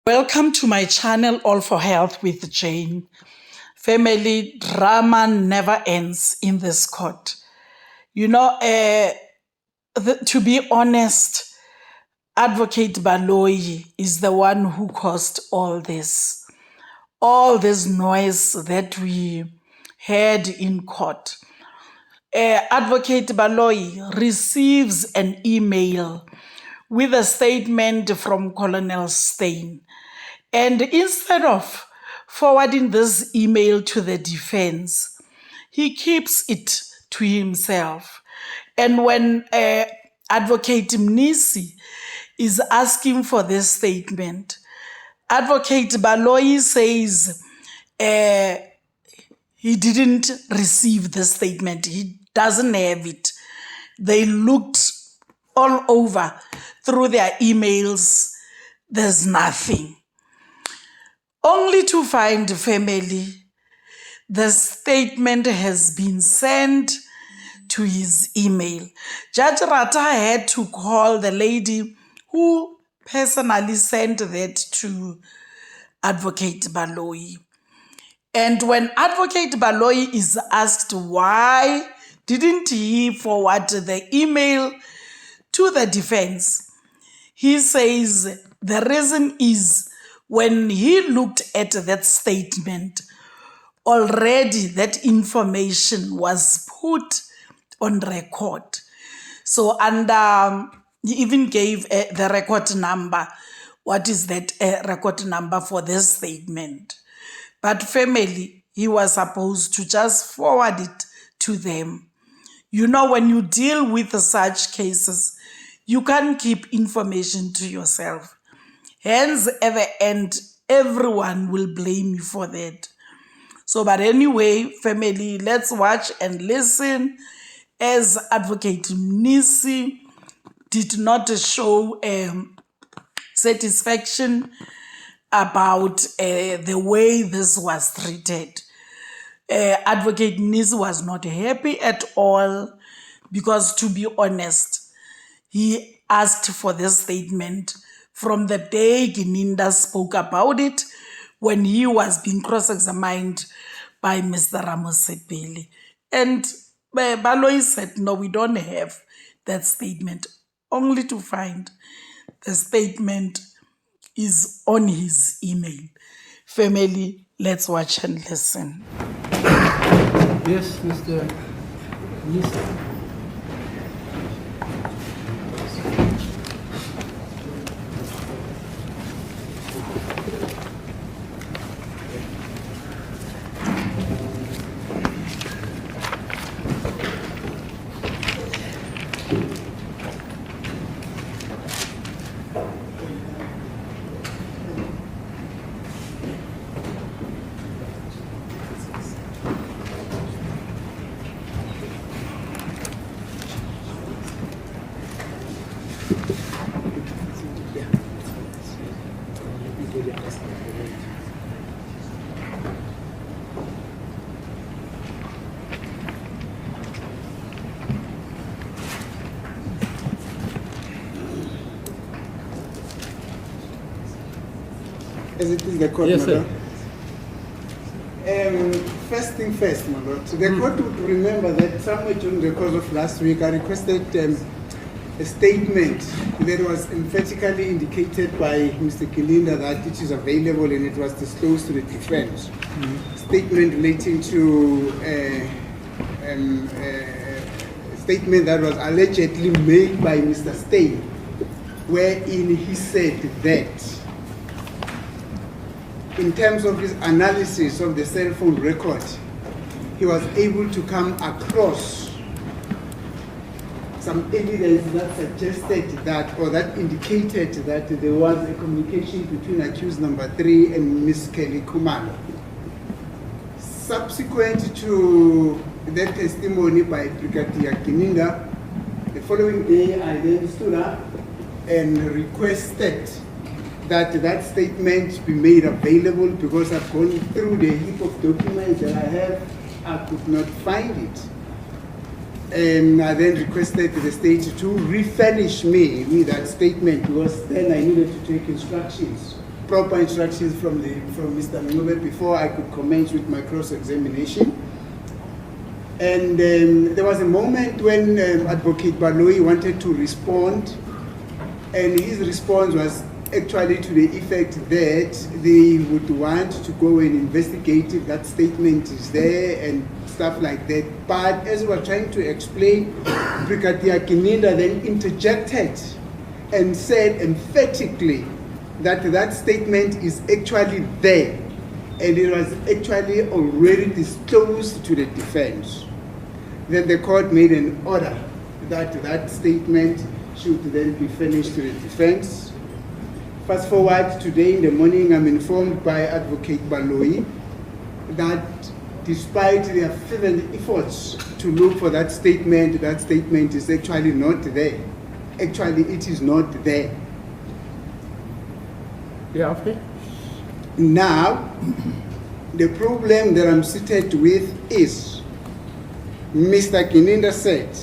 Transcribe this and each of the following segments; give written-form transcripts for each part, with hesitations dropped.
Welcome to my channel, All for Health with Jane. Family drama never ends in this court. You know, to be honest, Advocate Baloyi is the one who caused all this noise that we heard in court. Advocate Baloyi receives an email with a statement from Colonel Steyn. And instead of forwarding this email to the defense, he keeps it to himself. And when Advocate Mnisi is asking for this statement, Advocate Baloyi says he didn't receive the statement. He doesn't have it. They looked all over through their emails. There's nothing. Only to find family, the statement has been sent to his email. Judge Rata had to call the lady who personally sent that to Advocate Baloyi. And when Advocate Baloyi is asked why didn't he forward the email to the defense, he says the reason is when he looked at that statement, already that information was put on record. So, and he even gave the record number. What is that record number for this statement? But family, he was supposed to just forward it to them. You know, when you deal with such cases, you can't keep information to yourself. Hence, at the end, everyone will blame you for that. So, but anyway, family, let's watch and listen as Advocate Mnisi did not show satisfaction about the way this was treated. Advocate Mnisi was not happy at all because, to be honest, he asked for this statement from the day Gininda spoke about it when he was being cross-examined by Mr. Ramosepeli. And Baloyi said, no, we don't have that statement, only to find the statement is on his email. Family, let's watch and listen. Yes, Mr. Minister. As it is the court, yes, sir. First thing first, my lord. The court would remember that somewhere during the course of last week, I requested a statement that was emphatically indicated by Mr. Gininda that it is available and it was disclosed to the defense. Statement relating to a statement that was allegedly made by Mr. Steyn, wherein he said that in terms of his analysis of the cell phone record, he was able to come across some evidence that suggested that, or that indicated that there was a communication between accused number 3 and Ms. Kelly Kumalo. Subsequent to that testimony by Brigadier Gininda, the following day I then stood up and requested that that statement be made available because I've gone through the heap of documents that I have, I could not find it. And I then requested the state to refurnish me with that statement because then I needed to take instructions proper instructions from Mr. Ngube before I could commence with my cross-examination. And there was a moment when Advocate Baloyi wanted to respond, and his response was actually to the effect that they would want to go and investigate if that statement is there and stuff like that. But as we were trying to explain, Brigadier Kininda then interjected and said emphatically that that statement is actually there, and it was actually already disclosed to the defense. Then the court made an order that that statement should then be furnished to the defense. Fast forward, today in the morning, I'm informed by Advocate Baloyi that despite their fervent efforts to look for that statement is actually not there. Actually, it is not there. Yeah, okay. Now, the problem that I'm seated with is Mr. Kininda said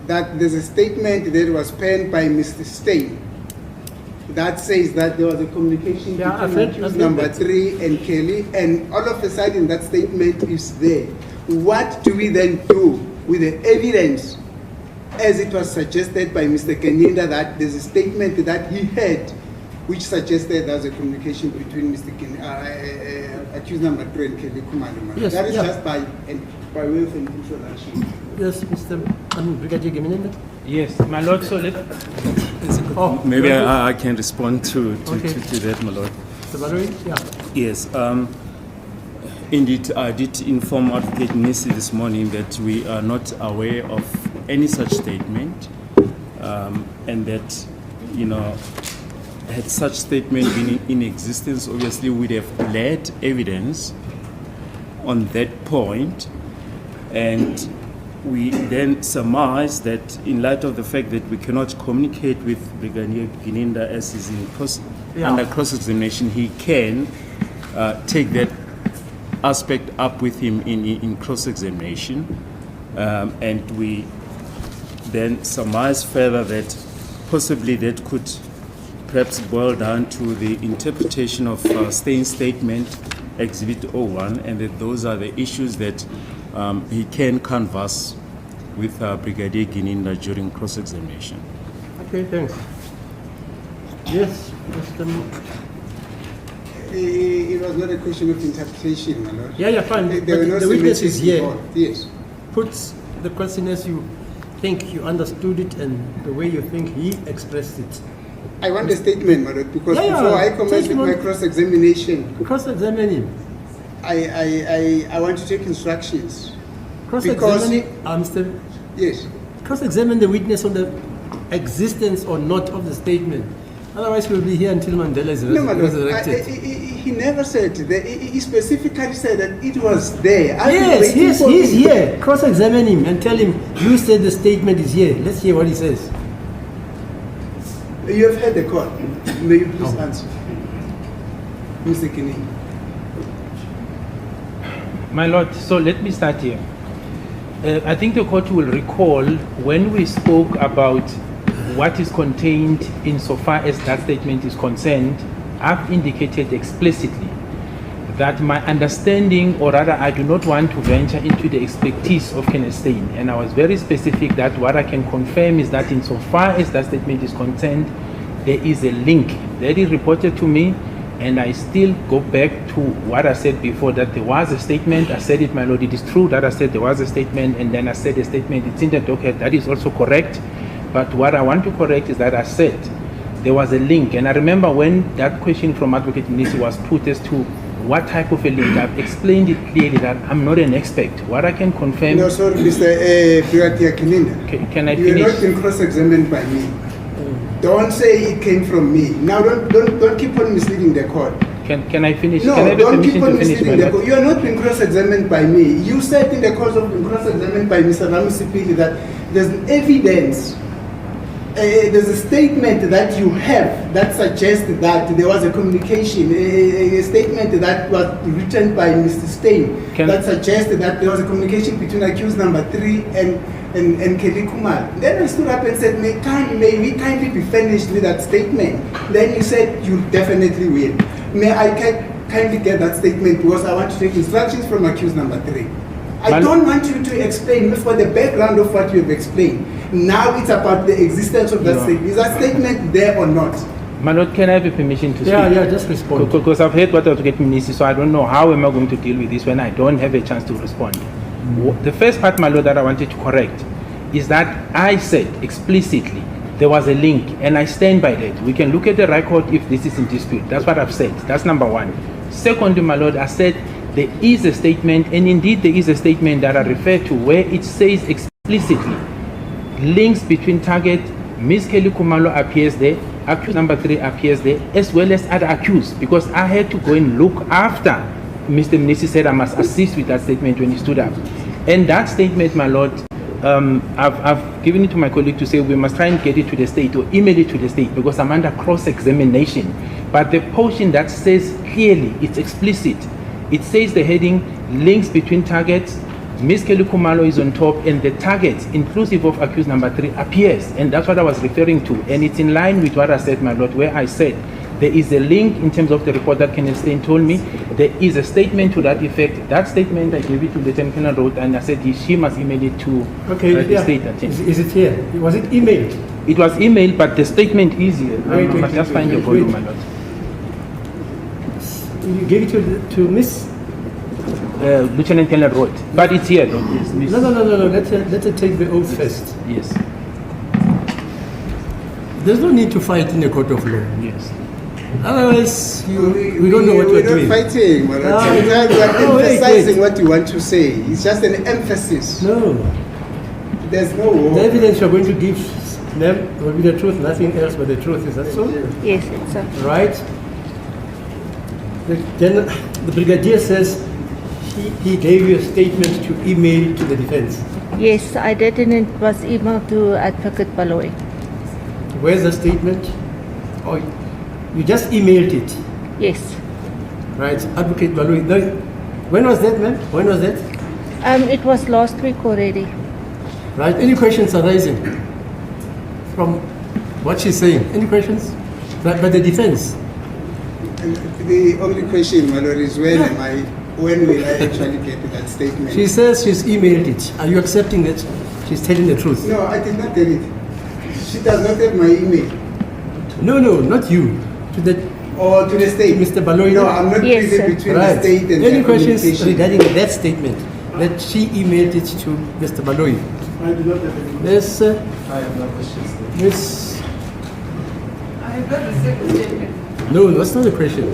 that there's a statement that was penned by Mr. Stein that says that there was a communication between accused number 3 and Kelly, and all of a sudden that statement is there. What do we then do with the evidence, as it was suggested by Mr. Kininda, that there's a statement that he had which suggested there was a communication between Mr. accused number 3 and Kelly Kumaluma? Yes, that is yeah. just by way of an introduction. Yes, Mr. Brigadier Kininda. Yes, my lord, so let... Maybe I can respond to that, my lord. Mr. Baloyi? Yeah. Yes. Indeed, I did inform Advocate Nisi this morning that we are not aware of any such statement, and that, had such statement been in existence, obviously we'd have led evidence on that point, and we then surmise that in light of the fact that we cannot communicate with Brigadier Kininda as is under cross-examination, he can take that aspect up with him in cross-examination, and we then surmise further that possibly that could perhaps boil down to the interpretation of Stein's statement, Exhibit 01, and that those are the issues that he can canvass with Brigadier Kininda during cross-examination. Okay, thanks. Yes, Mr. It was not a question of interpretation, my lord. Yeah, fine. There were no the witness is symmetries here. involved. Yes. Put the question as you think you understood it and the way you think he expressed it. I want a statement, my lord, because Yeah, before I commence with my cross-examination, Cross-examine him. I want to take instructions. Cross-examine Mr. Yes. Cross-examine the witness on the existence or not of the statement. Otherwise, we'll be here until Mandela is No, my lord, resurrected. he never said that. He specifically said that it was there. Yes, he's here. Cross-examine him and tell him, you said the statement is here. Let's hear what he says. You have heard the court. May you please answer, Mr. Kininda? My lord, so let me start here. I think the court will recall when we spoke about what is contained insofar as that statement is concerned, I've indicated explicitly that my understanding, or rather I do not want to venture into the expertise of Kenneth Stein, and I was very specific that what I can confirm is that insofar as that statement is concerned, there is a link that is reported to me, and I still go back to what I said before, that there was a statement. I said it, my lord, it is true that I said there was a statement, and then I said a statement, it's in the docket, that is also correct. But what I want to correct is that I said there was a link, and I remember when that question from Advocate Nisi was put as to what type of a link, I've explained it clearly that I'm not an expert. What I can confirm... No, sorry, Mr. Brigadier Kininda. Can I finish? You're not being cross-examined by me. Don't say it came from me. Now don't keep on misleading the court. Can I finish? No, can I have don't permission keep on to finish, misleading the court. You are not being cross-examined by me. You said in the course of being cross-examined by Mr. Ramusipili that there's evidence, there's a statement that you have that suggests that there was a communication, a statement that was written by Mr. Stein that suggests that there was a communication between accused number 3 and and Kelly Kumar. Then I stood up and said, may we kindly be finished with that statement? Then you said, you definitely will. May I kindly get that statement because I want to take instructions from accused number 3. I don't want you to explain for the background of what you have explained. Now it's about the existence of that statement. Is that statement there or not? My Lord, can I have your permission to speak? Yeah, just respond. Because I've heard what I was getting, Minister, so I don't know how am I going to deal with this when I don't have a chance to respond. The first part, my Lord, that I wanted to correct is that I said explicitly there was a link, and I stand by that. We can look at the record if this is in dispute. That's what I've said. That's number one. Secondly, my Lord, I said there is a statement, and indeed there is a statement that I refer to where it says explicitly links between target, Ms. Kelly Kumalo appears there, accused number 3 appears there, as well as other accused, because I had to go and look after Mr. Mnisi said I must assist with that statement when he stood up. And that statement, my Lord, I've given it to my colleague to say we must try and get it to the state or email it to the state because I'm under cross-examination. But the portion that says clearly, it's explicit. It says the heading, links between targets, Ms. Kelly Kumalo is on top, and the targets, inclusive of accused number 3, appears. And that's what I was referring to. And it's in line with what I said, my Lord, where I said there is a link in terms of the report that Kenneth Stein told me. There is a statement to that effect. That statement, I gave it to Lieutenant Colonel Roth, and I said she must email it to the state attorney. Is it here? Was it emailed? It was emailed, but the statement is here. But just find your volume, my Lord. You gave it to Miss? Lieutenant Colonel Roth. But it's here, Lord. Yes, Miss. No. Let's take the oath first. Yes. There's no need to fight in a court of law. Yes. Otherwise, we don't know what we're doing. We're not fighting. We're emphasizing what you want to say. It's just an emphasis. No. There's no war. The evidence you're going to give them will be the truth, nothing else but the truth. Is that so? Yes, it's so. Right? Then the brigadier says he gave you a statement to email to the defense. Yes, I did, and it was emailed to Advocate Baloyi. Where's the statement? Oh, you just emailed it. Yes. Right, Advocate Baloyi. When was that, ma'am? When was that? It was last week already. Right, any questions arising from what she's saying? Any questions? But the defense? The only question, my Lord, is when will I actually get to that statement? She says she's emailed it. Are you accepting that she's telling the truth? No, I did not get it. She does not have my email. No, not you. To the Or to the state. Mr. Baloyi. No, I'm not Yes, busy sir. between Right. the state and Any the questions communication. regarding that statement? That she emailed it to Mr. Baloyi. I do not have any. Yes, I have no questions. Miss. I have not received the statement. No, that's not the question.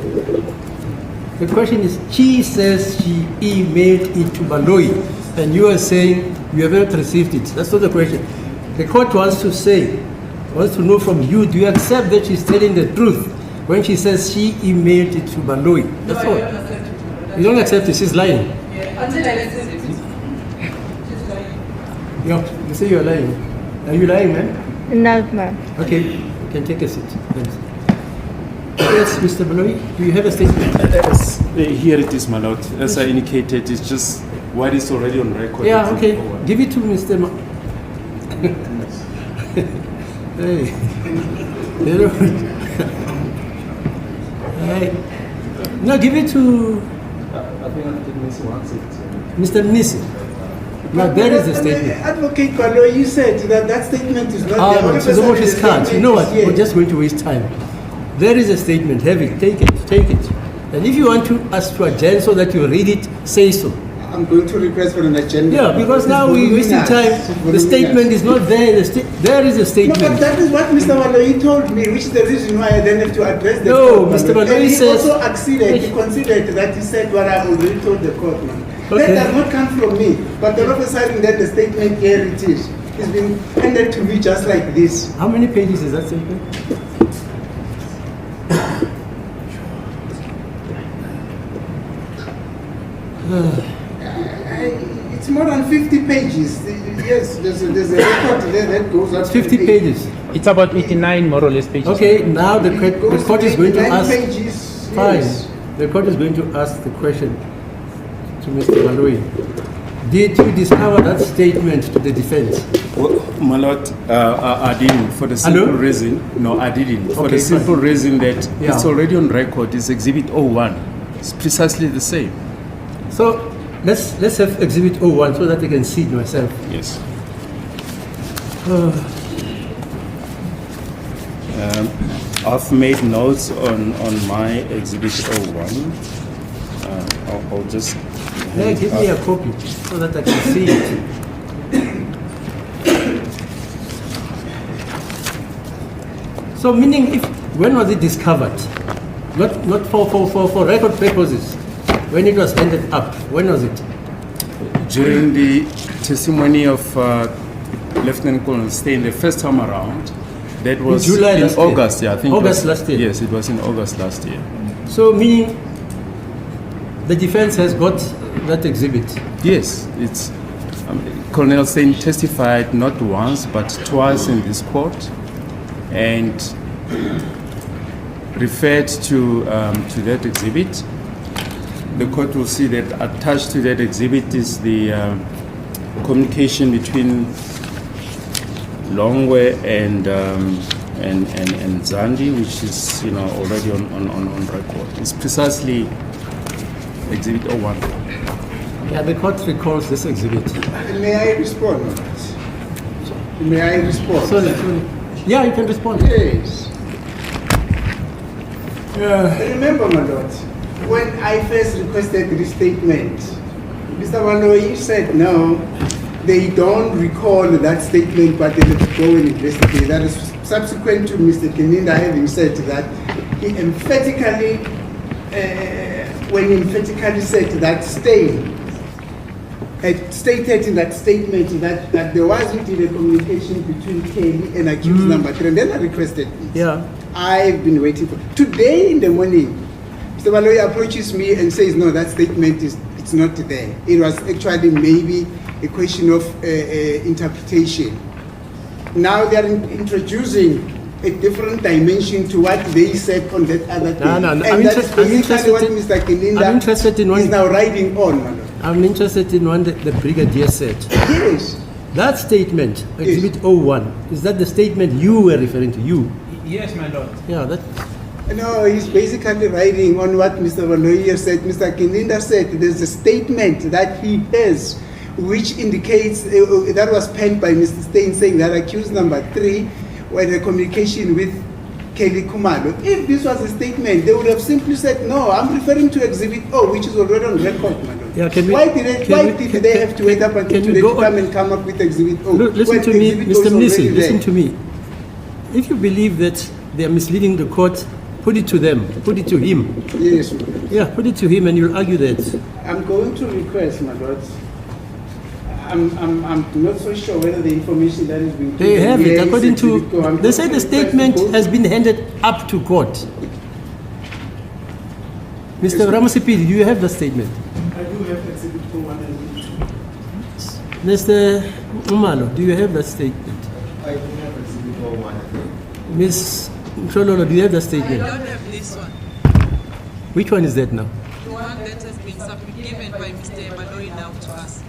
The question is, she says she emailed it to Baloyi, and you are saying you have not received it. That's not the question. The court wants to know from you, do you accept that she's telling the truth when she says she emailed it to Baloyi? That's No, all. I don't accept it. You don't accept it, she's lying. Yeah, until I receive it. She's lying. You say you're lying. Are you lying, man? No, ma'am. Okay, you can take a seat. Thanks. Yes, Mr. Baloyi, do you have a statement? Yes, here it is, my Lord. As I indicated, it's just what is already on record. Yeah, It's okay. forward. Give it to Mr. Hey. You know. Hey. No, give it to I think Mr. wants it. Mr. Mnisi. Now, there is a statement. Advocate Baloyi, you said that statement is not there. No, she's almost his card. You know what? We're just going to waste time. There is a statement. Have it. Take it. And if you want us to adjourn so that you read it, say so. I'm going to request for an agenda. Yeah, because now we're wasting time. The statement is not there. There is a No, statement. but that is what Mr. Baloyi told me, which is the reason why I then have to address the No, court. Mr. Baloyi And he says- also acceded, he considered that he said what I already told the court, man. Okay. That does not come from me, but the officer saying that the statement here it is. It's been handed to me just like this. How many pages is that statement? It's more than 50 pages. Yes, there's a record there that goes up It's to 50 the- pages. It's about 89 more or less pages. Okay, now the It goes court is going to 89 ask. pages. Fine. Yes. The court is going to ask the question to Mr. Baloyi. Did you discover that statement to the defense? Well, my lord, I didn't. For the simple Hello? reason, no, I didn't. For Okay, the simple fine. reason that Yeah. it's already on record. It's Exhibit 01. It's precisely the same. So let's have Exhibit 01 so that I can see it myself. Yes. I've made notes on my Exhibit 01. I'll just. Yeah, give me a copy so that I can see it. So meaning, when was it discovered? Not for record purposes. When it was ended up, when was it? During the testimony of Lieutenant Colonel Stein the first time around, that was July in last year? August. Yeah, I think August it was, last year? Yes, it was in August last year. So meaning, the defense has got that exhibit. Yes, it's Colonel Stein testified not once but twice in this court, and referred to that exhibit. The court will see that attached to that exhibit is the communication between Longwe and Zandi, which is already on record. It's precisely Exhibit 01. Yeah, the court recalls this exhibit. May I respond? May I respond? Sorry. Yeah, you can respond. Yes. Remember, my lord, when I first requested the statement, Mr. Baloyi said no, they don't recall that statement, but they have to go and investigate. That is subsequent to Mr. Keninda having said that he emphatically, when he emphatically said that Stein had stated in that statement that there wasn't a communication between Kelly and accused number 3, and then I requested it. Yeah. I've been waiting for today in the morning. Mr. Baloyi approaches me and says, no, that statement it's not there. It was actually maybe a question of interpretation. Now they are introducing a different dimension to what they said on that other day. No, And I'm that's basically what Mr. Keninda is now riding on, my lord. I'm interested in one that the brigadier said. Yes. That statement, Exhibit 01, is that the statement you were referring to? You? Yes, my lord. Yeah, that. No, he's basically riding on what Mr. Baloyi said. Mr. Keninda said there's a statement that he has which indicates that was penned by Mr. Stein saying that accused number 3 were the communication with Kelly Kumalo. If this was a statement, they would have simply said, no, I'm referring to Exhibit O, which is already on record, madam. Yeah, Why did they have to wait up until today to come and come up with Exhibit O? Look, listen when to me, Exhibit O Mr. is Mnisi, already listen there? to me. If you believe that they are misleading the court, put it to them, put it to him. Yes, madam. Yeah, put it to him and you'll argue that. I'm going to request, my lord. I'm not so sure whether the information that is being They given have here it, is according to, Exhibit O. I'm they going say to the request statement both. has been handed up to court. Mr. Ramasipi, do you have the statement? I do have Exhibit O 1 and 2. Mr. Umalo, do you have that statement? I do have Exhibit 01. Ms. Mshololo, do you have the I statement? don't have this one. Which one is that now? The one that has been given by Mr. Baloyi now to us.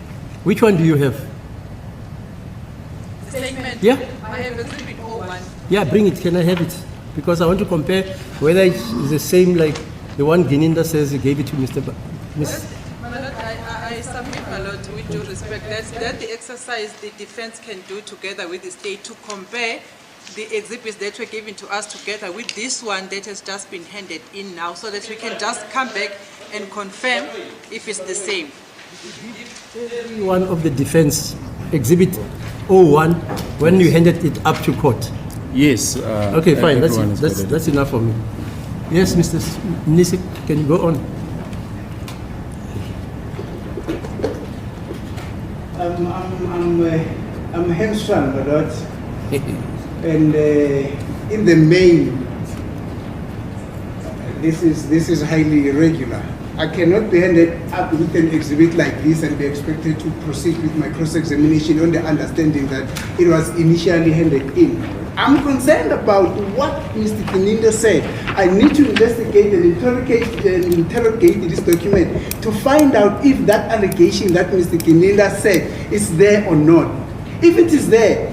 Which one do you have? The statement. Yeah? I have Exhibit 01. Yeah, bring it. Can I have it? Because I want to compare whether it's the same like the one Gininda says he gave it to Mr. Miss. My lord, I submit, my lord, with due respect, that the exercise the defense can do together with the state to compare the exhibits that were given to us together with this one that has just been handed in now, so that we can just come back and confirm if it's the same. One of the defense, Exhibit 01, when you handed it up to court. Yes. Okay, fine. everyone is That's valid. enough for me. Yes, Mr. Nisik, can you go on? I'm hamstrung, my lord. And in the main, this is highly irregular. I cannot be handed up with an exhibit like this and be expected to proceed with my cross-examination on the understanding that it was initially handed in. I'm concerned about what Mr. Kininda said. I need to investigate and interrogate this document to find out if that allegation that Mr. Kininda said is there or not. If it is there,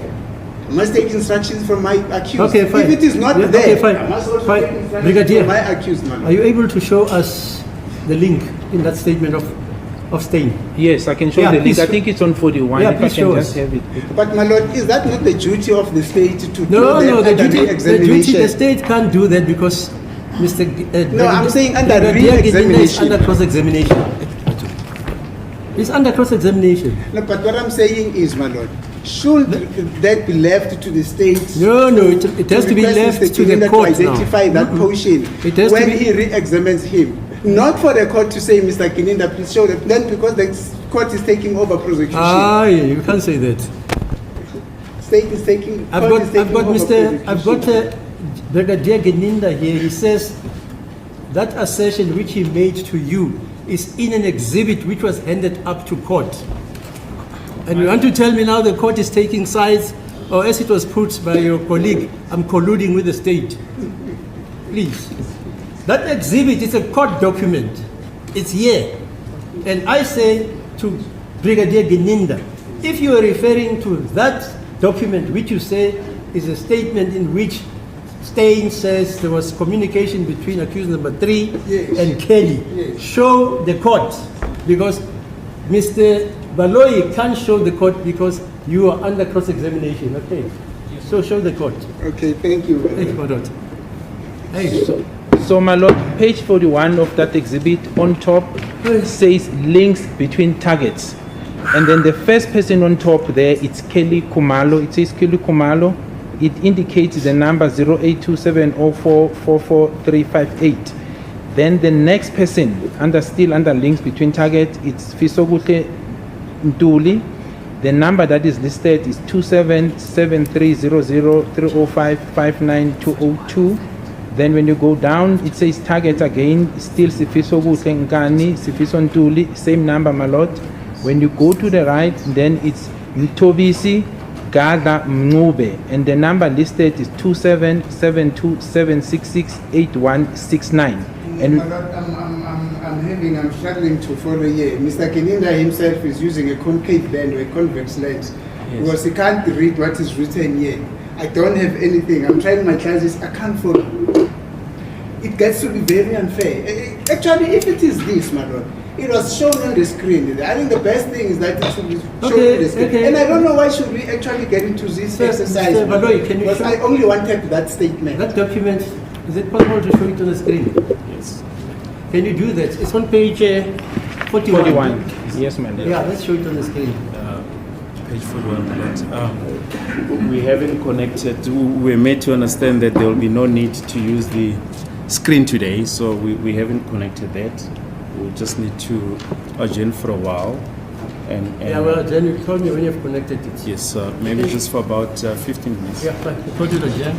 I must take instructions from my accused. Okay, fine. If it is not Yeah, there, okay, fine. I must also Fine. take instructions Brigadier, from my accused, man. Are you able to show us the link in that statement of staying? Yes, I can show Yeah, the link. please I think it's on 41. Yeah, if I please can show just us. have it. But my lord, is that not the duty of the state to No, do no, that the under duty, re-examination? the state can't do that because Mr. No, I'm saying under Brigadier Gedinde is re-examination. under cross-examination. It's under cross-examination. No, but what I'm saying is, my lord, should that be left to the state? No, it has to be request left Mr. to the Kininda court to identify that portion It has to when be- he re-examines him. Not for the court to say, Mr. Kininda, please show that. Then because the court is taking over prosecution. You can't say that. State is taking. I've court got is taking over prosecution. Brigadier Gedinde here. He says that assertion which he made to you is in an exhibit which was handed up to court. And you want to tell me now the court is taking sides, or as it was put by your colleague, I'm colluding with the state. Please. That exhibit is a court document. It's here. And I say to Brigadier Gedinde, if you are referring to that document which you say is a statement in which Stein says there was communication between accused number 3 Yes. and Kelly, Yes. show the court, because Mr. Baloyi can't show the court because you are under cross-examination. Okay, so show the court. Okay, thank you. Thank you, Madam. Hey, So, my lord, page 41 of that exhibit on top says links between targets. And then the first person on top there, it's Kelly Kumalo. It says Kelly Kumalo. It indicates the number 082704444358. Then the next person, still under links between targets, it's Fisogutle Ntuli. The number that is listed is 27730030559202. Then when you go down, it says target again, still Sifiso Ngani, Sifiso Ntuli, same number, my lord. When you go to the right, then it's Mtobisi Gada Mnube, and the number listed is 27727668169. And I'm struggling to follow here. Mr. Kininda himself is using a concave lens or a convex lens because he can't read what is written here. I don't have anything. I'm trying my classes. I can't follow. It gets to be very unfair. Actually, if it is this, my lord, it was shown on the screen. I think the best thing is that it should be shown on the screen. Okay. And I don't know why should we actually get into this exercise. Mr. Baloyi, can you because show- I only wanted that statement. that document, is it possible to show it on the screen? Yes. Can you do that? It's on page 41. 41. Yes, my lord. Yeah, let's show it on the screen. Page 41. We haven't connected. We were made to understand that there will be no need to use the screen today, so we haven't connected that. We just need to adjourn for a while. And Yeah, well, then you told me when you've connected it. yes, maybe just for about 15 minutes. Yeah, fine. Put it again.